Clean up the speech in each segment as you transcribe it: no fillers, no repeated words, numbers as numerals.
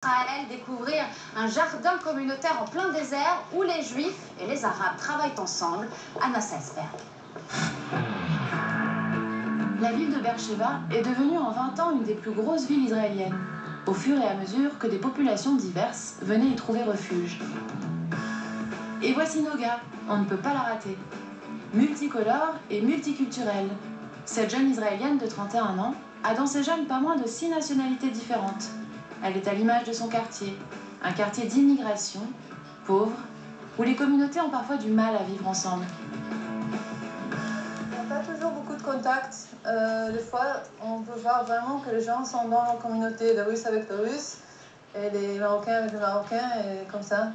Israël découvrir un jardin communautaire en plein désert où les Juifs et les Arabes travaillent ensemble à Nasser-Sberg. La ville de Beersheba est devenue en 20 ans une des plus grosses villes israéliennes, au fur et à mesure que des populations diverses venaient y trouver refuge. Et voici Noga, on ne peut pas la rater. Multicolore et multiculturelle, cette jeune Israélienne de 31 ans a dans ses jeunes pas moins de 6 nationalités différentes. Elle est à l'image de son quartier, un quartier d'immigration, pauvre, où les communautés ont parfois du mal à vivre ensemble. Il n'y a pas toujours beaucoup de contacts. Des fois, on peut voir vraiment que les gens sont dans leur communauté, les Russes avec les Russes, et les Marocains avec les Marocains, et comme ça.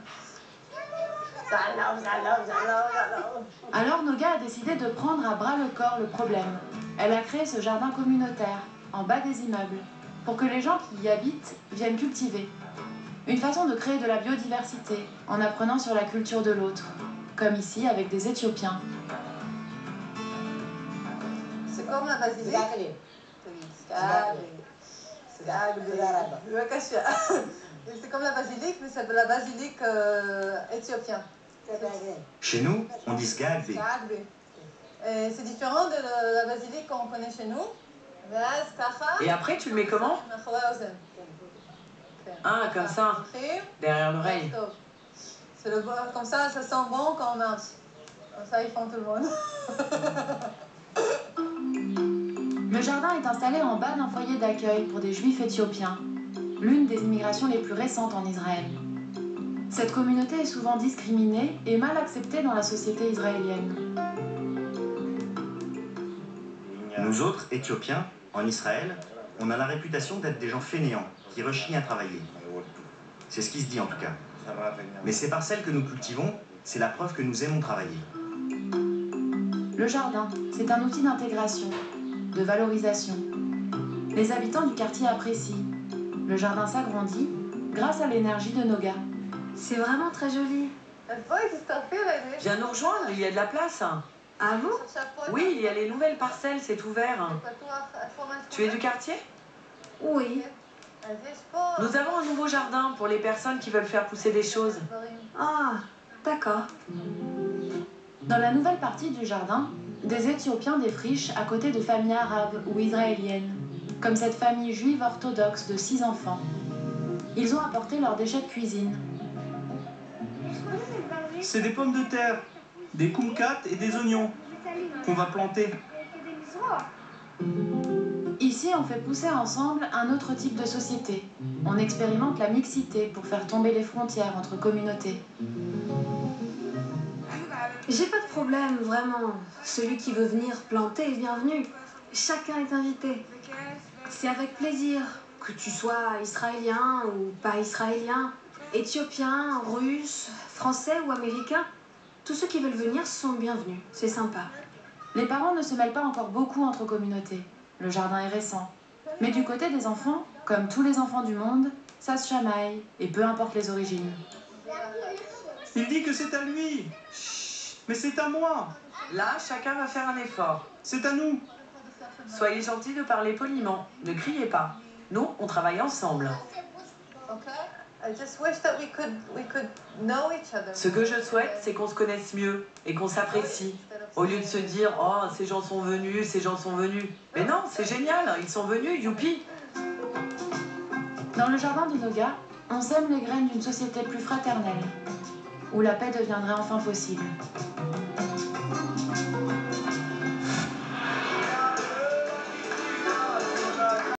Alors Noga a décidé de prendre à bras le corps le problème. Elle a créé ce jardin communautaire, en bas des immeubles, pour que les gens qui y habitent viennent cultiver. Une façon de créer de la biodiversité, en apprenant sur la culture de l'autre, comme ici avec des Éthiopiens. C'est comme la basilique. C'est comme la basilique, mais c'est de la basilique éthiopienne. Chez nous, on dit sgagbe. C'est différent de la basilique qu'on connaît chez nous. Et après, tu le mets comment? Ah, comme ça, derrière l'oreille. Comme ça sent bon quand on mange. Comme ça, ils font tout le monde. Le jardin est installé en bas d'un foyer d'accueil pour des Juifs éthiopiens, l'une des immigrations les plus récentes en Israël. Cette communauté est souvent discriminée et mal acceptée dans la société israélienne. Nous autres, Éthiopiens, en Israël, on a la réputation d'être des gens fainéants, qui rechignent à travailler. C'est ce qui se dit en tout cas. Mais ces parcelles que nous cultivons, c'est la preuve que nous aimons travailler. Le jardin, c'est un outil d'intégration, de valorisation. Les habitants du quartier apprécient. Le jardin s'agrandit grâce à l'énergie de Noga. C'est vraiment très joli. Viens nous rejoindre, il y a de la place. Ah bon? Oui, il y a les nouvelles parcelles, c'est ouvert. Tu es du quartier? Oui. Nous avons un nouveau jardin pour les personnes qui veulent faire pousser des choses. Ah, d'accord. Dans la nouvelle partie du jardin, des Éthiopiens défrichent à côté de familles arabes ou israéliennes, comme cette famille juive orthodoxe de 6 enfants. Ils ont apporté leurs déchets de cuisine. C'est des pommes de terre, des kumquats et des oignons qu'on va planter. Ici, on fait pousser ensemble un autre type de société. On expérimente la mixité pour faire tomber les frontières entre communautés. J'ai pas de problème, vraiment. Celui qui veut venir planter est bienvenu. Chacun est invité. C'est avec plaisir, que tu sois israélien ou pas israélien, éthiopien, russe, français ou américain. Tous ceux qui veulent venir sont bienvenus. C'est sympa. Les parents ne se mêlent pas encore beaucoup entre communautés. Le jardin est récent. Mais du côté des enfants, comme tous les enfants du monde, ça se chamaille, et peu importe les origines. Il dit que c'est à lui. Chut, mais c'est à moi. Là, chacun va faire un effort. C'est à nous. Soyez gentils de parler poliment, ne criez pas. Nous, on travaille ensemble. Ce que je souhaite, c'est qu'on se connaisse mieux et qu'on s'apprécie. Au lieu de se dire « Oh, ces gens sont venus, ces gens sont venus ». Mais non, c'est génial, ils sont venus, youpi. Dans le jardin de Noga, on sème les graines d'une société plus fraternelle, où la paix deviendrait enfin possible.